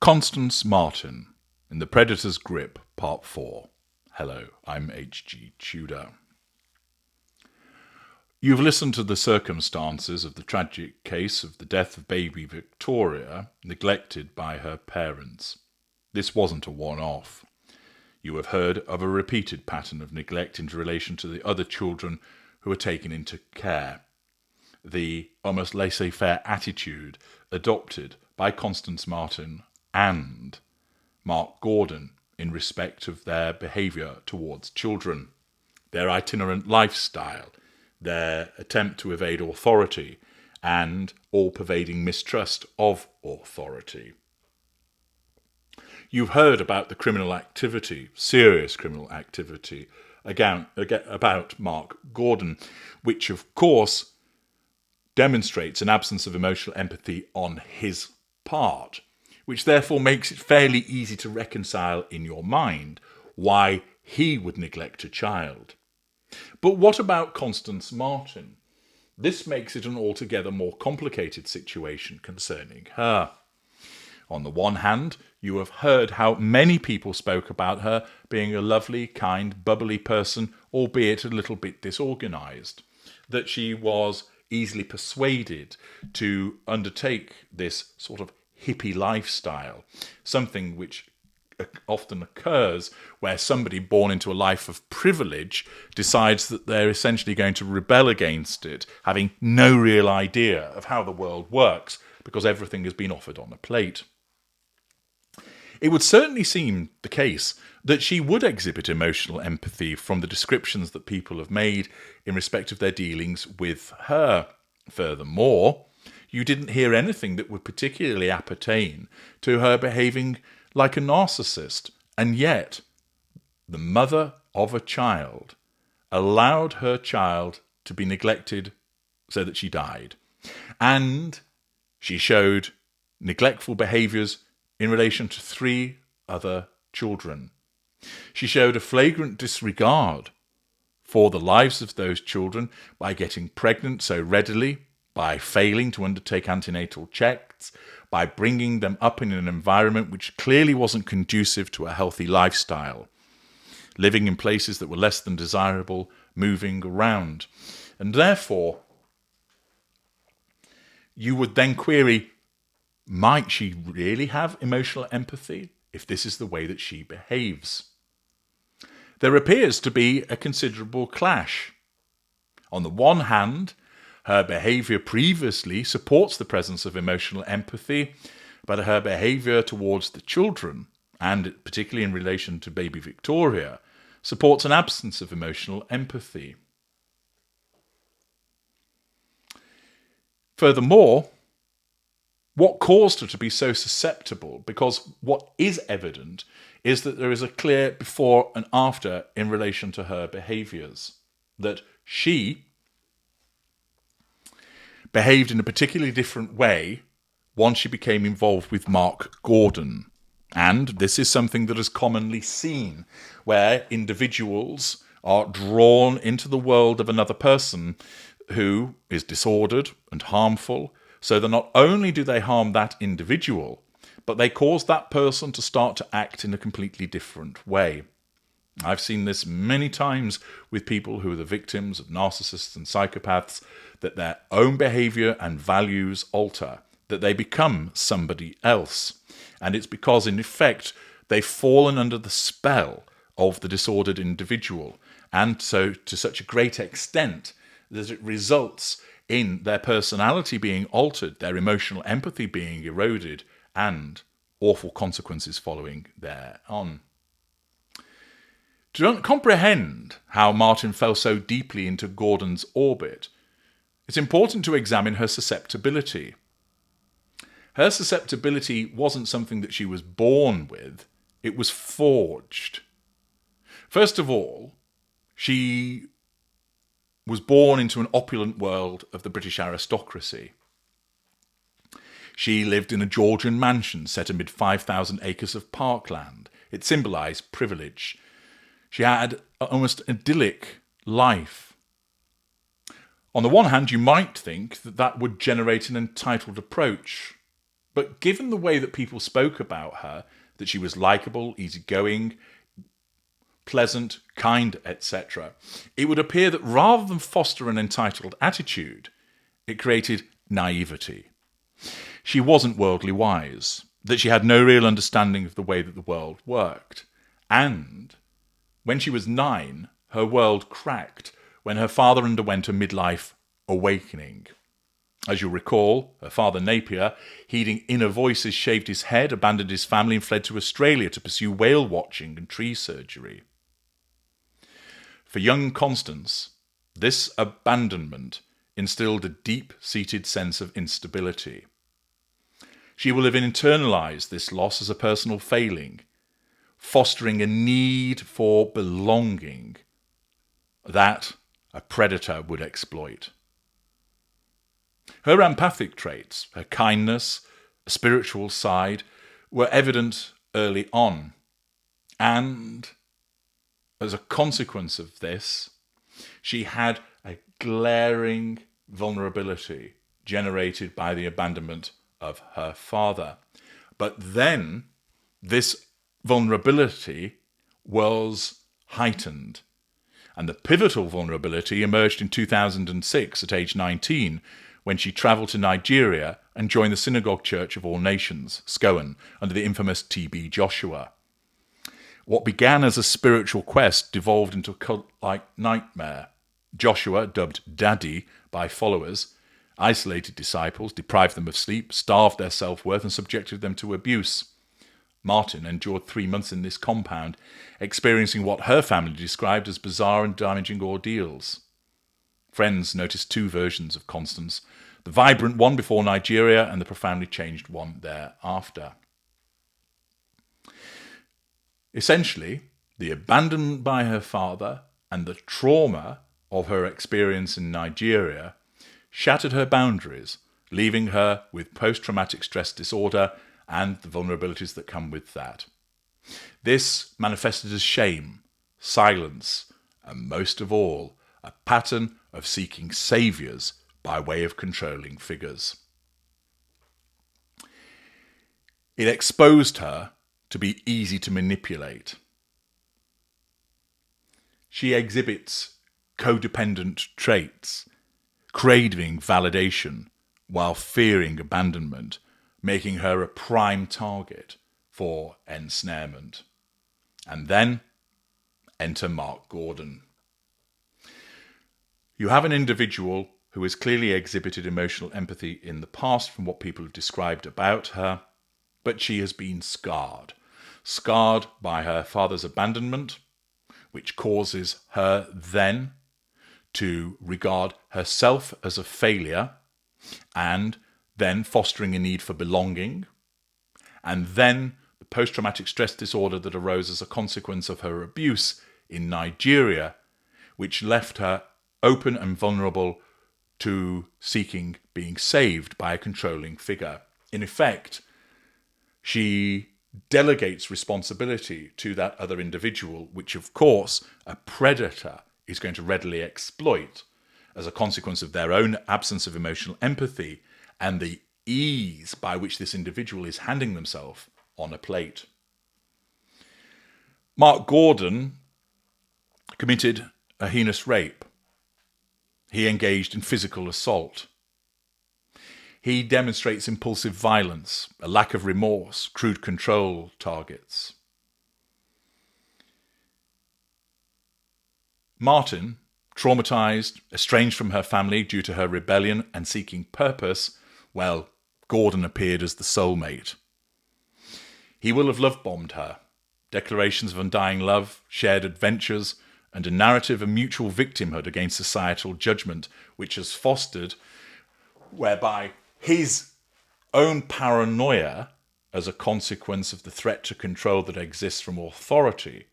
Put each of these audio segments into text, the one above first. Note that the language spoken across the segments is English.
Constance Marten, in The Predator's Grip, Part 4. Hello, I'm H.G. Tudor. You've listened to the circumstances of the tragic case of the death of baby Victoria, neglected by her parents. This wasn't a one-off. You have heard of a repeated pattern of neglect in relation to the other children who were taken into care. The almost laissez-faire attitude adopted by Constance Marten and Mark Gordon in respect of their behaviour towards children, their itinerant lifestyle, their attempt to evade authority, and all-pervading mistrust of authority. You've heard about the criminal activity, serious criminal activity, about Mark Gordon, which of course demonstrates an absence of emotional empathy on his part, which therefore makes it fairly easy to reconcile in your mind why he would neglect a child. But what about Constance Marten? This makes it an altogether more complicated situation concerning her. On the one hand, you have heard how many people spoke about her being a lovely, kind, bubbly person, albeit a little bit disorganised, that she was easily persuaded to undertake this sort of hippie lifestyle, something which often occurs where somebody born into a life of privilege decides that they're essentially going to rebel against it, having no real idea of how the world works because everything has been offered on a plate. It would certainly seem the case that she would exhibit emotional empathy from the descriptions that people have made in respect of their dealings with her. Furthermore, you didn't hear anything that would particularly appertain to her behaving like a narcissist, and yet the mother of a child allowed her child to be neglected so that she died. And she showed neglectful behaviours in relation to 3 other children. She showed a flagrant disregard for the lives of those children by getting pregnant so readily, by failing to undertake antenatal checks, by bringing them up in an environment which clearly wasn't conducive to a healthy lifestyle, living in places that were less than desirable, moving around. And therefore, you would then query, might she really have emotional empathy if this is the way that she behaves? There appears to be a considerable clash. On the one hand, her behaviour previously supports the presence of emotional empathy, but her behaviour towards the children, and particularly in relation to baby Victoria, supports an absence of emotional empathy. Furthermore, what caused her to be so susceptible? Because what is evident is that there is a clear before and after in relation to her behaviours. That she behaved in a particularly different way once she became involved with Mark Gordon. And this is something that is commonly seen, where individuals are drawn into the world of another person who is disordered and harmful, so that not only do they harm that individual, but they cause that person to start to act in a completely different way. I've seen this many times with people who are the victims of narcissists and psychopaths, that their own behaviour and values alter, that they become somebody else. And it's because, in effect, they've fallen under the spell of the disordered individual, and so to such a great extent that it results in their personality being altered, their emotional empathy being eroded, and awful consequences following thereon. To comprehend how Marten fell so deeply into Gordon's orbit, it's important to examine her susceptibility. Her susceptibility wasn't something that she was born with, it was forged. First of all, she was born into an opulent world of the British aristocracy. She lived in a Georgian mansion set amid 5,000 acres of parkland. It symbolised privilege. She had almost idyllic life. On the one hand, you might think that that would generate an entitled approach. But given the way that people spoke about her, that she was likeable, easygoing, pleasant, kind, etc., it would appear that rather than foster an entitled attitude, it created naivety. She wasn't worldly wise, that she had no real understanding of the way that the world worked. And when she was 9, her world cracked when her father underwent a midlife awakening. As you'll recall, her father Napier, heeding inner voices, shaved his head, abandoned his family and fled to Australia to pursue whale watching and tree surgery. For young Constance, this abandonment instilled a deep-seated sense of instability. She will have internalized this loss as a personal failing, fostering a need for belonging that a predator would exploit. Her empathic traits, her kindness, a spiritual side, were evident early on. And as a consequence of this, she had a glaring vulnerability generated by the abandonment of her father. But then this vulnerability was heightened. And the pivotal vulnerability emerged in 2006 at age 19, when she travelled to Nigeria and joined the Synagogue Church of All Nations, SCOAN, under the infamous T.B. Joshua. What began as a spiritual quest devolved into a cult-like nightmare. Joshua, dubbed Daddy by followers, isolated disciples, deprived them of sleep, starved their self-worth and subjected them to abuse. Marten endured 3 months in this compound, experiencing what her family described as bizarre and damaging ordeals. Friends noticed 2 versions of Constance, the vibrant one before Nigeria and the profoundly changed one thereafter. Essentially, the abandonment by her father and the trauma of her experience in Nigeria shattered her boundaries, leaving her with post-traumatic stress disorder and the vulnerabilities that come with that. This manifested as shame, silence, and most of all, a pattern of seeking saviours by way of controlling figures. It exposed her to be easy to manipulate. She exhibits codependent traits, craving validation while fearing abandonment, making her a prime target for ensnarement. And then enter Mark Gordon. You have an individual who has clearly exhibited emotional empathy in the past from what people have described about her, but she has been scarred by her father's abandonment, which causes her then to regard herself as a failure, and then fostering a need for belonging, and then the post-traumatic stress disorder that arose as a consequence of her abuse in Nigeria, which left her open and vulnerable to seeking being saved by a controlling figure. In effect, she delegates responsibility to that other individual, which of course a predator is going to readily exploit as a consequence of their own absence of emotional empathy and the ease by which this individual is handing themselves on a plate. Mark Gordon committed a heinous rape. He engaged in physical assault. He demonstrates impulsive violence, a lack of remorse, crude control targets. Marten, traumatized, estranged from her family due to her rebellion and seeking purpose, well, Gordon appeared as the soulmate. He will have love-bombed her. Declarations of undying love, shared adventures, and a narrative of mutual victimhood against societal judgment, which has fostered whereby his own paranoia, as a consequence of the threat to control that exists from authority,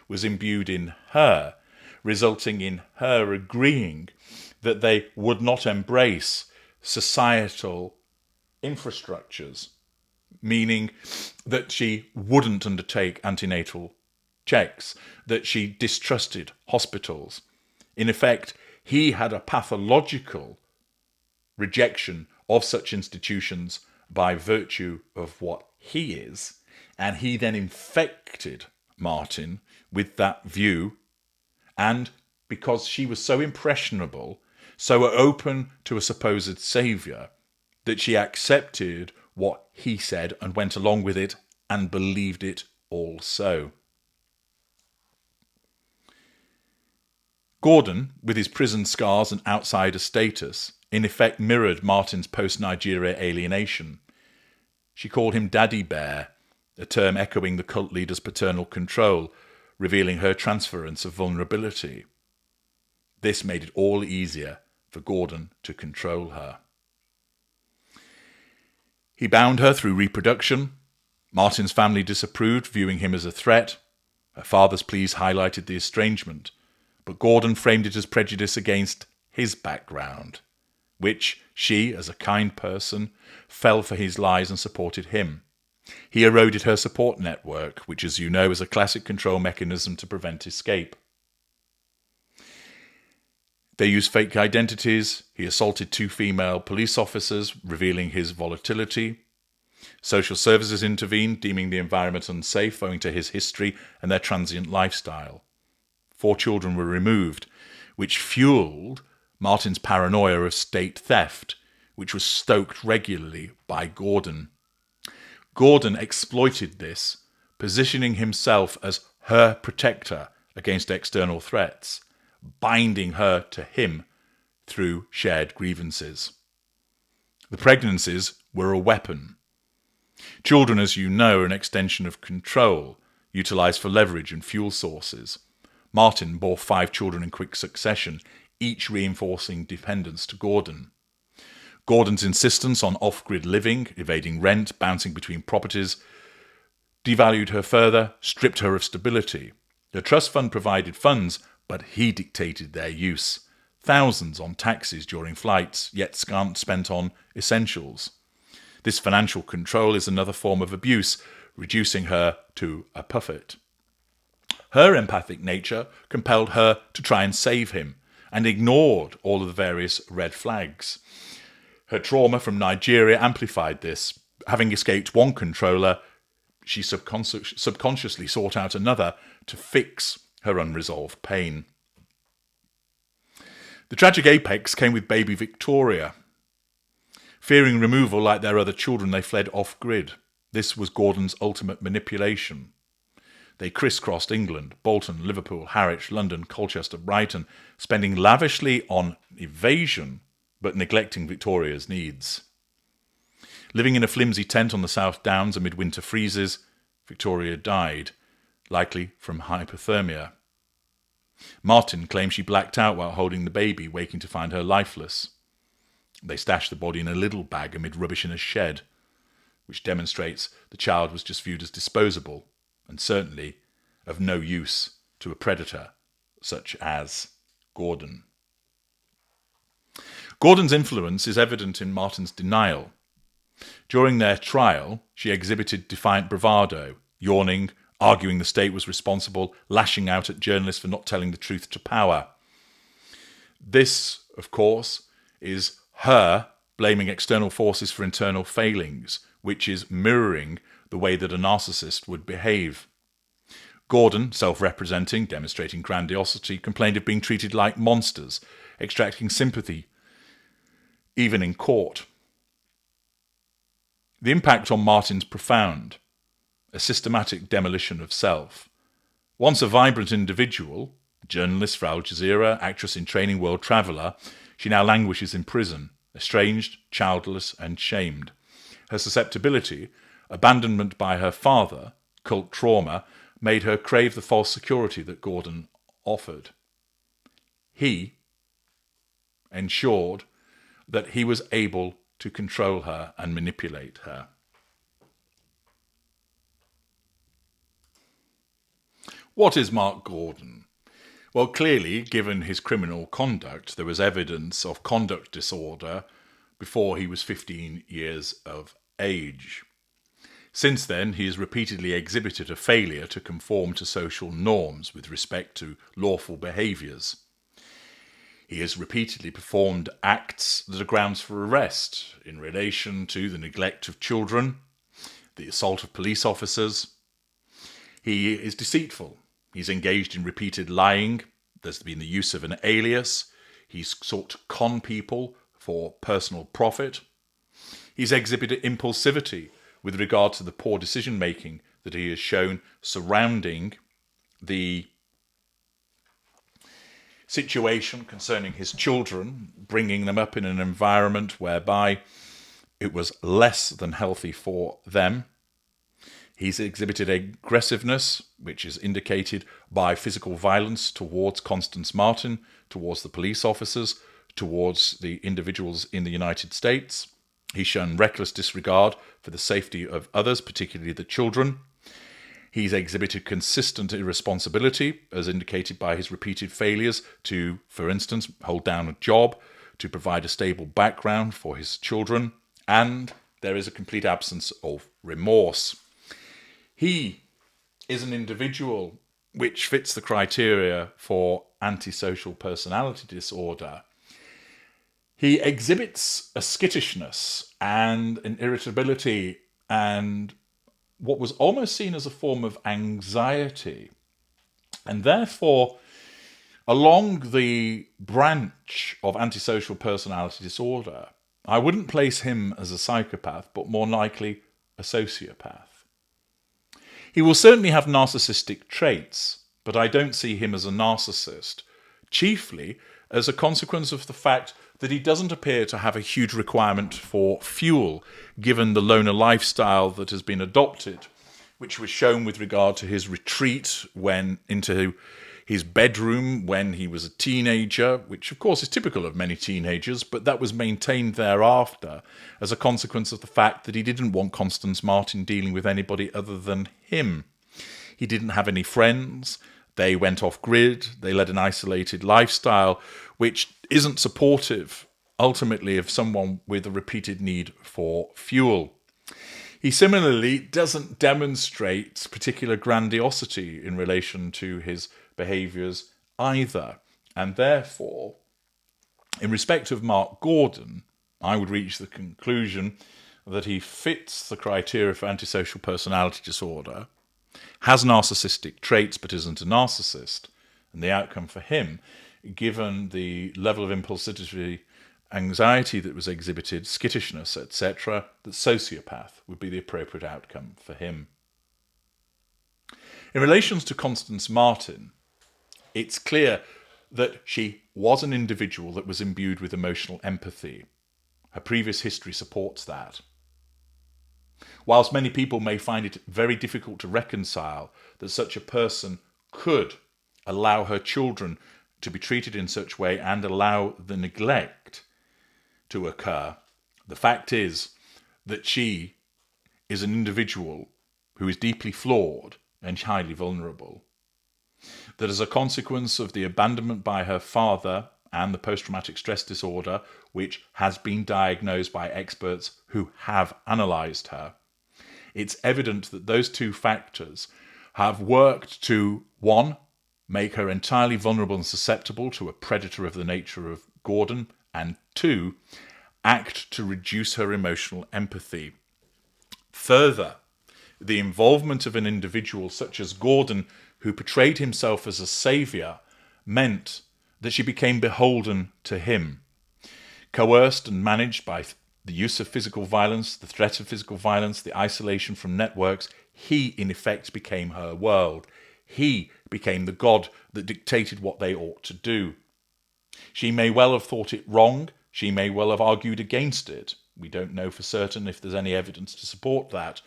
was imbued in her, resulting in her agreeing that they would not embrace societal infrastructures, meaning that she wouldn't undertake antenatal checks, that she distrusted hospitals. In effect, he had a pathological rejection of such institutions by virtue of what he is, and he then infected Marten with that view, and because she was so impressionable, so open to a supposed saviour, that she accepted what he said and went along with it and believed it also. Gordon, with his prison scars and outsider status, in effect mirrored Marten's post-Nigeria alienation. She called him Daddy Bear, a term echoing the cult leader's paternal control, revealing her transference of vulnerability. This made it all easier for Gordon to control her. He bound her through reproduction. Marten's family disapproved, viewing him as a threat. Her father's pleas highlighted the estrangement, but Gordon framed it as prejudice against his background, which she, as a kind person, fell for his lies and supported him. He eroded her support network, which, as you know, is a classic control mechanism to prevent escape. They used fake identities. He assaulted 2 female police officers, revealing his volatility. Social services intervened, deeming the environment unsafe owing to his history and their transient lifestyle. 4 children were removed, which fueled Marten's paranoia of state theft, which was stoked regularly by Gordon. Gordon exploited this, positioning himself as her protector against external threats, binding her to him through shared grievances. The pregnancies were a weapon. Children, as you know, are an extension of control, utilised for leverage and fuel sources. Marten bore 5 children in quick succession, each reinforcing dependence to Gordon. Gordon's insistence on off-grid living, evading rent, bouncing between properties, devalued her further, stripped her of stability. The trust fund provided funds, but he dictated their use. Thousands on taxis during flights, yet scant spent on essentials. This financial control is another form of abuse, reducing her to a puppet. Her empathic nature compelled her to try and save him, and ignored all of the various red flags. Her trauma from Nigeria amplified this. Having escaped one controller, she subconsciously sought out another to fix her unresolved pain. The tragic apex came with baby Victoria. Fearing removal like their other children, they fled off-grid. This was Gordon's ultimate manipulation. They crisscrossed England, Bolton, Liverpool, Harwich, London, Colchester, Brighton, spending lavishly on evasion, but neglecting Victoria's needs. Living in a flimsy tent on the South Downs amid winter freezes, Victoria died, likely from hypothermia. Marten claimed she blacked out while holding the baby, waking to find her lifeless. They stashed the body in a little bag amid rubbish in a shed, which demonstrates the child was just viewed as disposable, and certainly of no use to a predator such as Gordon. Gordon's influence is evident in Marten's denial. During their trial, she exhibited defiant bravado, yawning, arguing the state was responsible, lashing out at journalists for not telling the truth to power. This, of course, is her blaming external forces for internal failings, which is mirroring the way that a narcissist would behave. Gordon, self-representing, demonstrating grandiosity, complained of being treated like monsters, extracting sympathy, even in court. The impact on Marten's profound, a systematic demolition of self. Once a vibrant individual, journalist for Al Jazeera, actress in training, world traveller, she now languishes in prison, estranged, childless and shamed. Her susceptibility, abandonment by her father, cult trauma, made her crave the false security that Gordon offered. He ensured that he was able to control her and manipulate her. What is Mark Gordon? Well, clearly, given his criminal conduct, there was evidence of conduct disorder before he was 15 years of age. Since then, he has repeatedly exhibited a failure to conform to social norms with respect to lawful behaviours. He has repeatedly performed acts that are grounds for arrest in relation to the neglect of children, the assault of police officers. He is deceitful. He's engaged in repeated lying. There's been the use of an alias. He's sought to con people for personal profit. He's exhibited impulsivity with regard to the poor decision-making that he has shown surrounding the situation concerning his children, bringing them up in an environment whereby it was less than healthy for them. He's exhibited aggressiveness, which is indicated by physical violence towards Constance Marten, towards the police officers, towards the individuals in the United States. He's shown reckless disregard for the safety of others, particularly the children. He's exhibited consistent irresponsibility, as indicated by his repeated failures to, for instance, hold down a job, to provide a stable background for his children, and there is a complete absence of remorse. He is an individual which fits the criteria for antisocial personality disorder. He exhibits a skittishness and an irritability and what was almost seen as a form of anxiety. And therefore, along the branch of antisocial personality disorder, I wouldn't place him as a psychopath, but more likely a sociopath. He will certainly have narcissistic traits, but I don't see him as a narcissist, chiefly as a consequence of the fact that he doesn't appear to have a huge requirement for fuel, given the loner lifestyle that has been adopted, which was shown with regard to his retreat into his bedroom when he was a teenager, which of course is typical of many teenagers, but that was maintained thereafter as a consequence of the fact that he didn't want Constance Marten dealing with anybody other than him. He didn't have any friends. They went off grid. They led an isolated lifestyle, which isn't supportive, ultimately, of someone with a repeated need for fuel. He similarly doesn't demonstrate particular grandiosity in relation to his behaviours either. And therefore, in respect of Mark Gordon, I would reach the conclusion that he fits the criteria for antisocial personality disorder, has narcissistic traits but isn't a narcissist, and the outcome for him, given the level of impulsivity, anxiety that was exhibited, skittishness, etc., that sociopath would be the appropriate outcome for him. In relation to Constance Marten, it's clear that she was an individual that was imbued with emotional empathy. Her previous history supports that. Whilst many people may find it very difficult to reconcile that such a person could allow her children to be treated in such a way and allow the neglect to occur, the fact is that she is an individual who is deeply flawed and highly vulnerable. That as a consequence of the abandonment by her father and the post-traumatic stress disorder, which has been diagnosed by experts who have analysed her, it's evident that those two factors have worked to, one, make her entirely vulnerable and susceptible to a predator of the nature of Gordon, and two, act to reduce her emotional empathy. Further, the involvement of an individual such as Gordon, who portrayed himself as a saviour, meant that she became beholden to him. Coerced and managed by the use of physical violence, the threat of physical violence, the isolation from networks, he in effect became her world. He became the god that dictated what they ought to do. She may well have thought it wrong. She may well have argued against it. We don't know for certain if there's any evidence to support that.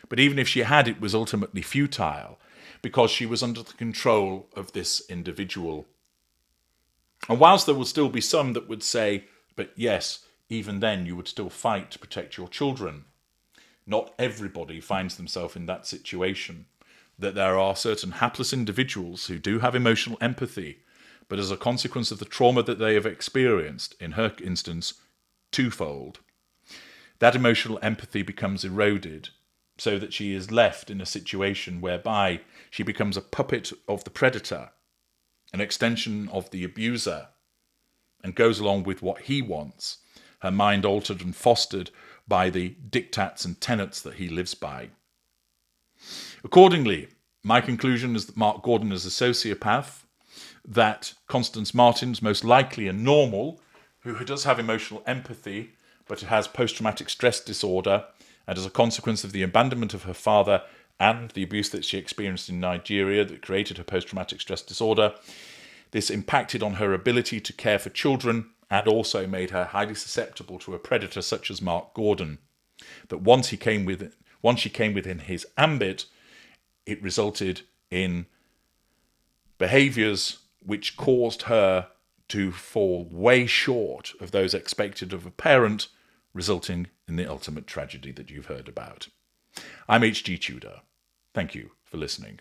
But even if she had, it was ultimately futile because she was under the control of this individual. And whilst there will still be some that would say, but yes, even then you would still fight to protect your children. Not everybody finds themselves in that situation. That there are certain hapless individuals who do have emotional empathy, but as a consequence of the trauma that they have experienced, in her instance, twofold, that emotional empathy becomes eroded so that she is left in a situation whereby she becomes a puppet of the predator, an extension of the abuser, and goes along with what he wants, her mind altered and fostered by the diktats and tenets that he lives by. Accordingly, my conclusion is that Mark Gordon is a sociopath, that Constance Marten is most likely a normal who does have emotional empathy, but has post-traumatic stress disorder, and as a consequence of the abandonment of her father and the abuse that she experienced in Nigeria that created her post-traumatic stress disorder, this impacted on her ability to care for children and also made her highly susceptible to a predator such as Mark Gordon. That once she came within his ambit, it resulted in behaviours which caused her to fall way short of those expected of a parent, resulting in the ultimate tragedy that you've heard about. I'm H.G. Tudor. Thank you for listening.